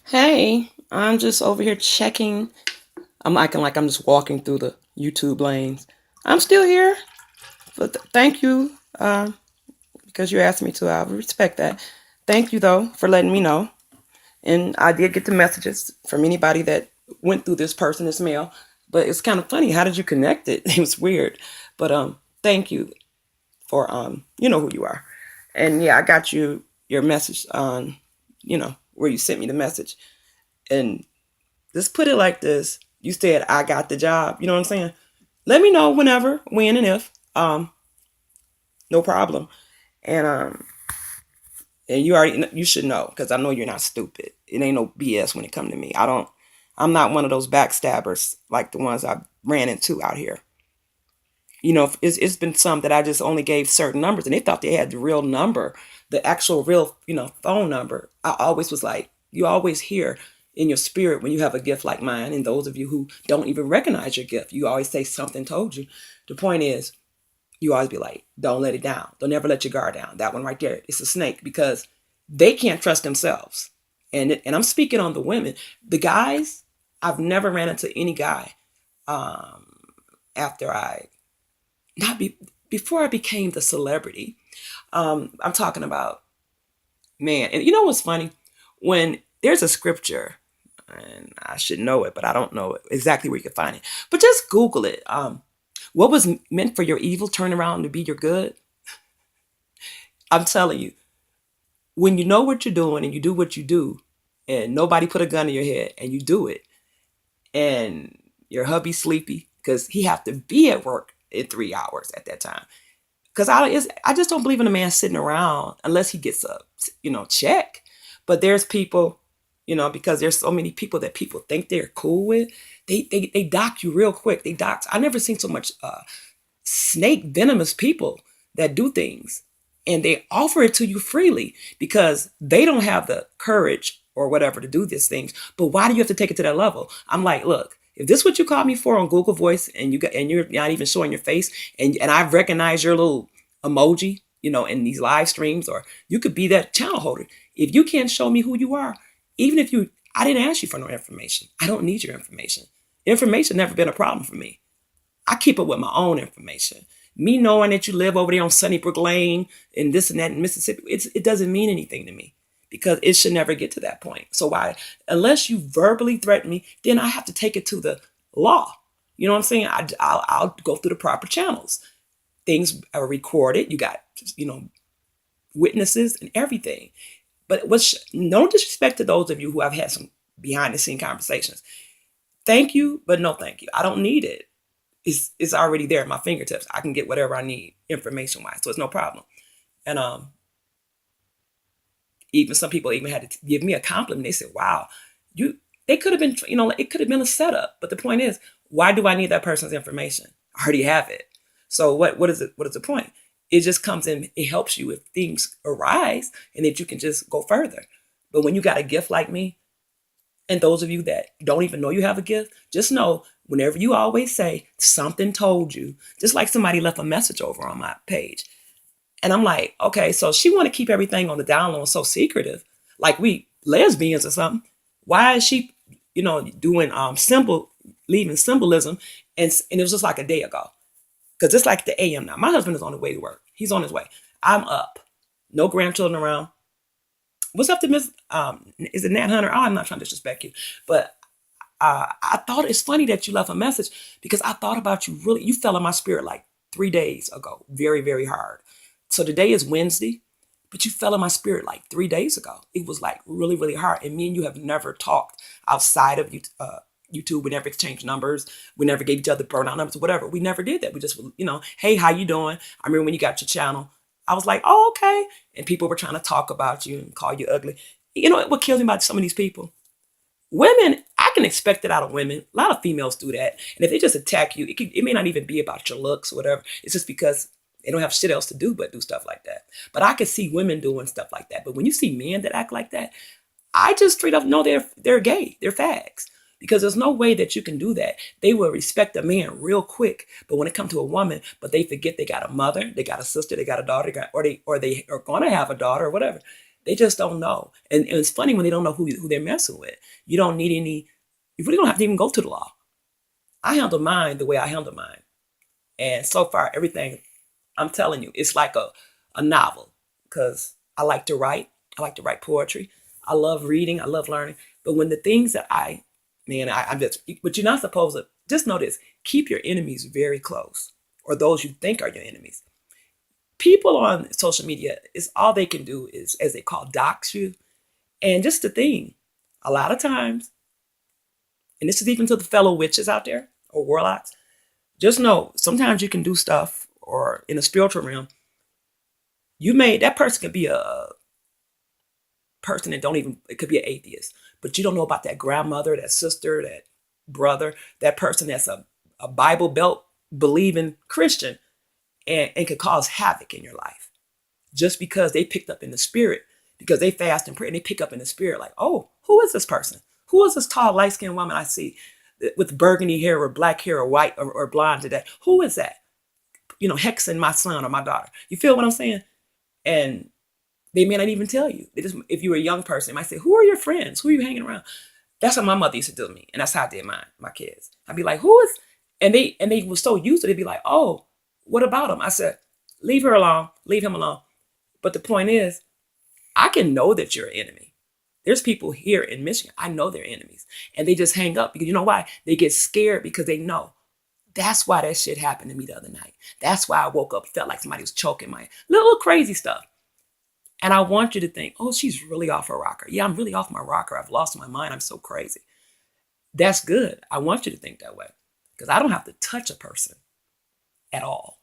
Hey, I'm just over here checking. I'm acting like I'm just walking through the YouTube lanes. I'm still here, but thank you because you asked me to. I respect that. Thank you, though, for letting me know. And I did get the messages from anybody that went through this person, this mail. But it's kind of funny. How did you connect it? It was weird. But thank you for you know who you are. And yeah, I got your message on, where you sent me the message. And just put it like this. You said I got the job. You know what I'm saying? Let me know whenever, when, and if. No problem. And you should know because I know you're not stupid. It ain't no BS when it come to me. I'm not one of those backstabbers like the ones I ran into out here. It's been some that I just only gave certain numbers and they thought they had the real number, the actual real, phone number. I always was like, you always hear in your spirit when you have a gift like mine, and those of you who don't even recognize your gift, you always say something told you. The point is, you always be like, don't let it down. Don't ever let your guard down. That one right there, it's a snake because they can't trust themselves. And I'm speaking on the women. The guys, I've never ran into any guy um, after I not be before I became the celebrity. I'm talking about, man. And you know what's funny? When there's a scripture, and I should know it, but I don't know exactly where you can find it. But just Google it. What was meant for your evil turn around to be your good? I'm telling you, when you know what you're doing and you do what you do, and nobody put a gun in your head and you do it, and your hubby sleepy because he have to be at work in 3 hours at that time. Because I just don't believe in a man sitting around unless he gets a check. But there's people, because there's so many people that people think they're cool with. They dock you real quick. They dox. I never seen so much snake venomous people that do things, and they offer it to you freely because they don't have the courage or whatever to do these things. But why do you have to take it to that level? I'm like, look, if this is what you called me for on Google Voice, and you're not even showing your face, and I've recognized your little emoji, in these live streams, or you could be that channel holder. If you can't show me who you are, even if I didn't ask you for no information. I don't need your information. Information never been a problem for me. I keep up with my own information. Me knowing that you live over there on Sunnybrook Lane and this and that in Mississippi, it doesn't mean anything to me because it should never get to that point. So unless you verbally threaten me, then I have to take it to the law. You know what I'm saying? I'll go through the proper channels. Things are recorded. You got, witnesses and everything. But no disrespect to those of you who I've had some behind the scene conversations. Thank you, but no thank you. I don't need it. It's already there at my fingertips. I can get whatever I need information wise, so it's no problem. And even some people even had to give me a compliment. They said, "Wow, you." They could have been, it could have been a setup. But the point is, why do I need that person's information? I already have it. So what is it? What is the point? It just comes in. It helps you if things arise, and that you can just go further. But when you got a gift like me, and those of you that don't even know you have a gift, just know whenever you always say something told you, just like somebody left a message over on my page. And I'm like, okay, so she want to keep everything on the down low and so secretive, like we lesbians or something. Why is she, doing leaving symbolism? And it was just like a day ago. Because it's like the AM now. My husband is on the way to work. He's on his way. I'm up. No grandchildren around. What's up to Miss is it Nat Hunter? Oh, I'm not trying to disrespect you. But I thought it's funny that you left a message because I thought about you really. You fell in my spirit like 3 days ago, very, very hard. So today is Wednesday, but you fell in my spirit like 3 days ago. It was like really, really hard. And me and you have never talked outside of YouTube. We never exchanged numbers. We never gave each other burnout numbers, whatever. We never did that. We just, hey, how you doing? I remember when you got your channel. I was like, oh, okay. And people were trying to talk about you and call you ugly. You know what kills me about some of these people? Women, I can expect it out of women. A lot of females do that. And if they just attack you, it may not even be about your looks or whatever. It's just because they don't have shit else to do but do stuff like that. But I can see women doing stuff like that. But when you see men that act like that, I just straight up know they're gay. They're fags. Because there's no way that you can do that. They will respect a man real quick. But when it comes to a woman, but they forget they got a mother, they got a sister, they got a daughter, or they are gonna have a daughter or whatever. They just don't know. And it's funny when they don't know who they're messing with. You don't need any, you really don't have to even go to the law. I handle mine the way I handle mine. And so far, everything, I'm telling you, it's like a novel because I like to write. I like to write poetry. I love reading. I love learning. But when the things that man, I'm just, but you're not supposed to, just know this, keep your enemies very close or those you think are your enemies. People on social media, is all they can do is, as they call, dox you. And just the thing, a lot of times, and this is even to the fellow witches out there or warlocks, just know sometimes you can do stuff or in a spiritual realm, that person could be a person that don't even, it could be an atheist, but you don't know about that grandmother, that sister, that brother, that person that's a Bible belt believing Christian and could cause havoc in your life just because they picked up in the spirit, because they fast and pray and they pick up in the spirit like, oh, who is this person? Who is this tall, light skinned woman I see with burgundy hair or black hair or white or blonde today? Who is that? Hexing my son or my daughter. You feel what I'm saying? And they may not even tell you. They just, if you're a young person, they might say, who are your friends? Who are you hanging around? That's what my mother used to do to me. And that's how I did my kids. I'd be like, who is, and they were so used to it, they'd be like, oh, what about him? I said, leave her alone, leave him alone. But the point is, I can know that you're an enemy. There's people here in Michigan, I know they're enemies. And they just hang up because you know why? They get scared because they know. That's why that shit happened to me the other night. That's why I woke up, felt like somebody was choking my little crazy stuff. And I want you to think, oh, she's really off her rocker. Yeah, I'm really off my rocker. I've lost my mind. I'm so crazy. That's good. I want you to think that way because I don't have to touch a person at all.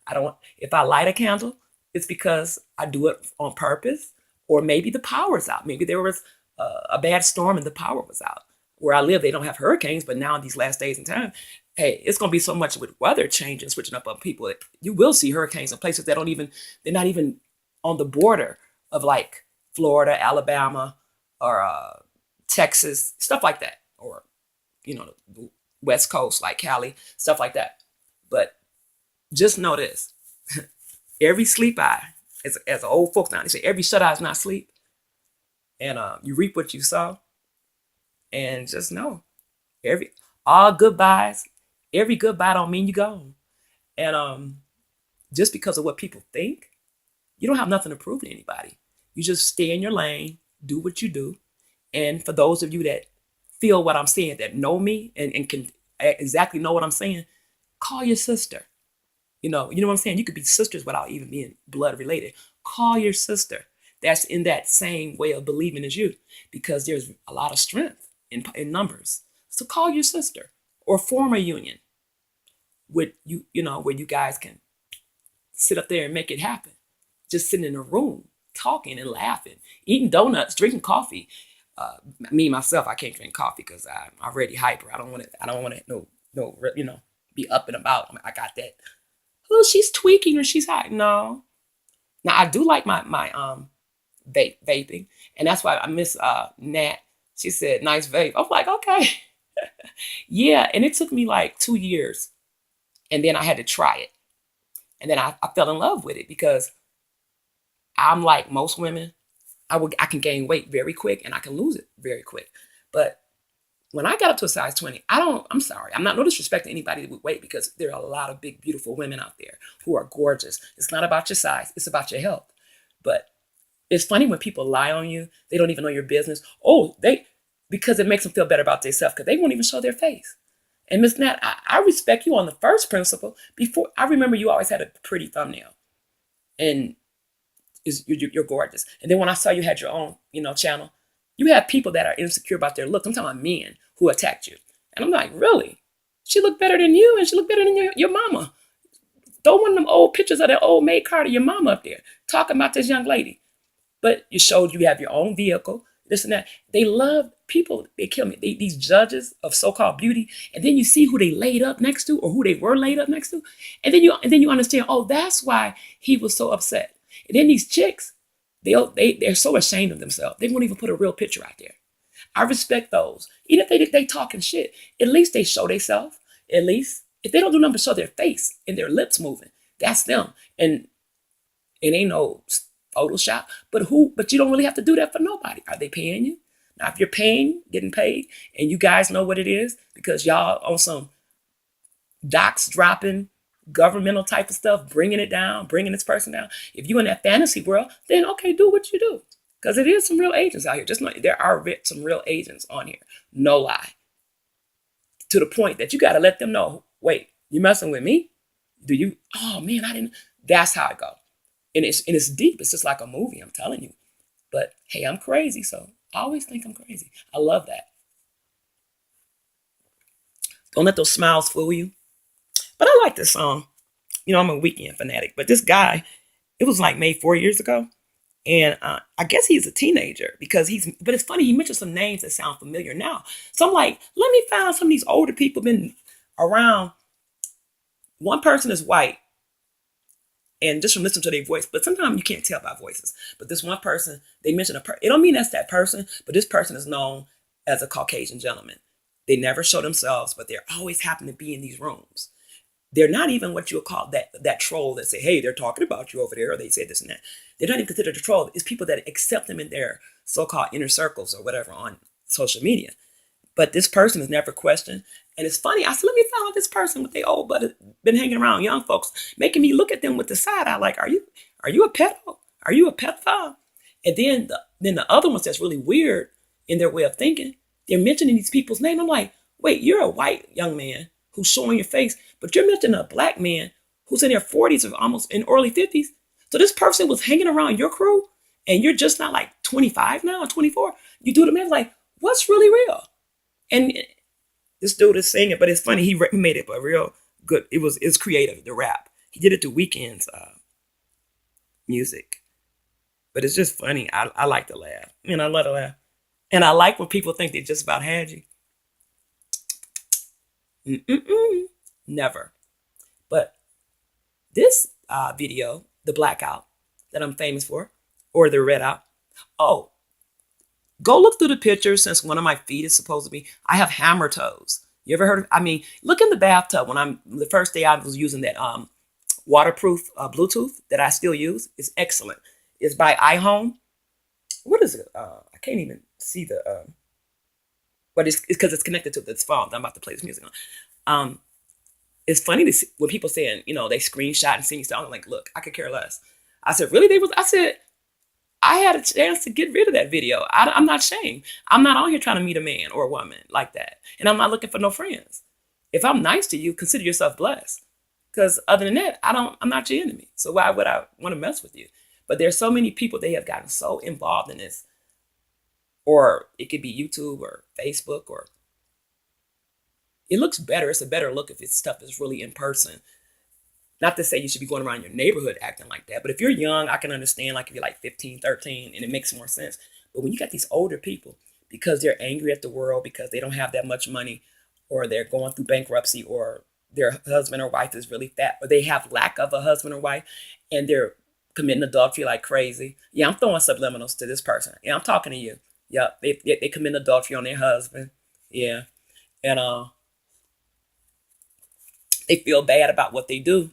I don't, if I light a candle, it's because I do it on purpose, or maybe the power's out. Maybe there was a bad storm and the power was out. Where I live, they don't have hurricanes, but now in these last days and time, hey, it's going to be so much with weather changing, switching up on people. That you will see hurricanes in places that don't even, they're not even on the border of like Florida, Alabama, or Texas, stuff like that, or the West Coast like Cali, stuff like that. But just know this: every sleep eye, as old folks now, they say every shut eye is not sleep, and you reap what you sow. And just know, every all goodbyes, every goodbye don't mean you gone. And just because of what people think, you don't have nothing to prove to anybody. You just stay in your lane, do what you do. And for those of you that feel what I'm saying, that know me and can exactly know what I'm saying, call your sister. You know what I'm saying? You could be sisters without even being blood related. Call your sister that's in that same way of believing as you, because there's a lot of strength in numbers. So call your sister or form a union with where you guys can sit up there and make it happen. Just sitting in a room, talking and laughing, eating donuts, drinking coffee. Me myself, I can't drink coffee because I'm already hyper. I don't want to. I don't want to be up and about. I got that. Oh, she's tweaking or she's hot. No. Now I do like my vaping, and that's why I miss Nat. She said nice vape. I'm like, okay. Yeah, and it took me like 2 years, and then I had to try it, and then I fell in love with it because I'm like most women. I can gain weight very quick and I can lose it very quick. But when I got up to a size 20, I'm sorry. I'm not no disrespect to anybody with weight because there are a lot of big, beautiful women out there who are gorgeous. It's not about your size, it's about your health. But it's funny when people lie on you, they don't even know your business. Oh, because it makes them feel better about themselves because they won't even show their face. And Miss Nat, I respect you on the first principle. Before I remember you always had a pretty thumbnail. And you're gorgeous. And then when I saw you had your own, channel, you have people that are insecure about their looks. I'm talking about men who attacked you. And I'm like, really? She looked better than you and she looked better than your mama. Throw one of them old pictures of that old maid car to your mama up there talking about this young lady. But you showed you have your own vehicle, this and that. They love people. They kill me. These judges of so-called beauty, and then you see who they laid up next to, or who they were laid up next to, and then you understand. Oh, that's why he was so upset. And then these chicks, they're so ashamed of themselves. They won't even put a real picture out there. I respect those. Even if they talking shit, at least they show themselves. At least if they don't do nothing but show their face and their lips moving, that's them. And it ain't no Photoshop. But who? But you don't really have to do that for nobody. Are they paying you? Now, if you're paying, getting paid, and you guys know what it is because y'all on some docs dropping governmental type of stuff, bringing it down, bringing this person down. If you in that fantasy world, then okay, do what you do. Because it is some real agents out here. Just know there are some real agents on here. No lie. To the point that you got to let them know, wait, you messing with me? Do you? Oh man, I didn't. That's how it go. And it's deep. It's just like a movie. I'm telling you. But hey, I'm crazy, so I always think I'm crazy. I love that. Don't let those smiles fool you. But I like this song. You know, I'm a weekend fanatic. But this guy, it was like made 4 years ago. And I guess he's a teenager because but it's funny, he mentioned some names that sound familiar now. So I'm like, let me find out some of these older people been around. One person is white, and just from listening to their voice, but sometimes you can't tell by voices. But this one person, they mentioned it don't mean that's that person, but this person is known as a Caucasian gentleman. They never show themselves, but they're always happen to be in these rooms. They're not even what you would call that troll that say, hey, they're talking about you over there, or they say this and that. They're not even considered a troll. It's people that accept them in their so-called inner circles or whatever on social media. But this person is never questioned. And it's funny. I said, let me find out this person with the old but been hanging around young folks, making me look at them with the side eye, like, are you a pedo? Are you a pedophile? And then the other ones that's really weird in their way of thinking, they're mentioning these people's name. I'm like, wait, you're a white young man who's showing your face, but you're mentioning a black man who's in their 40s or almost in early 50s. So this person was hanging around your crew, and you're just not like 25 now or 24. You do the math, like, what's really real? And this dude is singing, but it's funny. He made it a real good. It's creative, the rap. He did it to Weeknd's music, but it's just funny. I like to laugh, and I love to laugh, and I like when people think they just about had you. Mm-mm-mm. Never. But this video, the blackout that I'm famous for, or the red out. Oh, go look through the pictures since one of my feet is supposed to be. I have hammer toes. You ever heard of? I mean, look in the bathtub when the first day I was using that waterproof Bluetooth that I still use. It's excellent. It's by iHome. What is it? I can't even see the. But it's because it's connected to this phone that I'm about to play this music on. It's funny to see when people saying, they screenshot and see me stuff. I'm like, look, I could care less. I said, really? I said, I had a chance to get rid of that video. I'm not ashamed. I'm not on here trying to meet a man or a woman like that. And I'm not looking for no friends. If I'm nice to you, consider yourself blessed. Because other than that, I'm not your enemy. So why would I want to mess with you? But there's so many people, they have gotten so involved in this. Or it could be YouTube or Facebook, or it looks better. It's a better look if this stuff is really in person. Not to say you should be going around your neighborhood acting like that, but if you're young, I can understand, like if you're like 15, 13, and it makes more sense. But when you got these older people, because they're angry at the world, because they don't have that much money, or they're going through bankruptcy, or their husband or wife is really fat, or they have lack of a husband or wife, and they're committing adultery like crazy. Yeah, I'm throwing subliminals to this person. Yeah, I'm talking to you. Yeah, they commit adultery on their husband. Yeah, and they feel bad about what they do,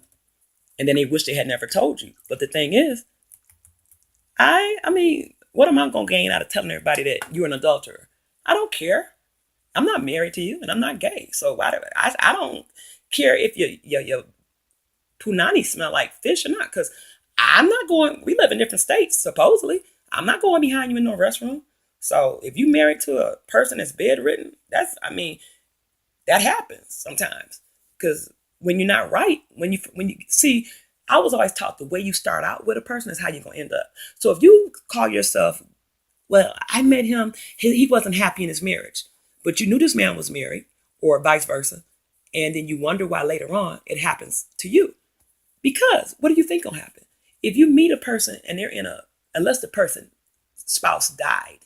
and then they wish they had never told you. But the thing is, I mean, what am I gonna gain out of telling everybody that you're an adulterer? I don't care. I'm not married to you, and I'm not gay. So why do I don't care if your punani smell like fish or not? Because I'm not going. We live in different states, supposedly. I'm not going behind you in no restroom. So if you married to a person that's bedridden, that happens sometimes. Because when you're not right, when you see, I was always taught the way you start out with a person is how you're gonna end up. So if you call yourself, well, I met him, he wasn't happy in his marriage, but you knew this man was married, or vice versa, and then you wonder why later on it happens to you. Because what do you think gonna happen? If you meet a person and they're unless the person spouse died,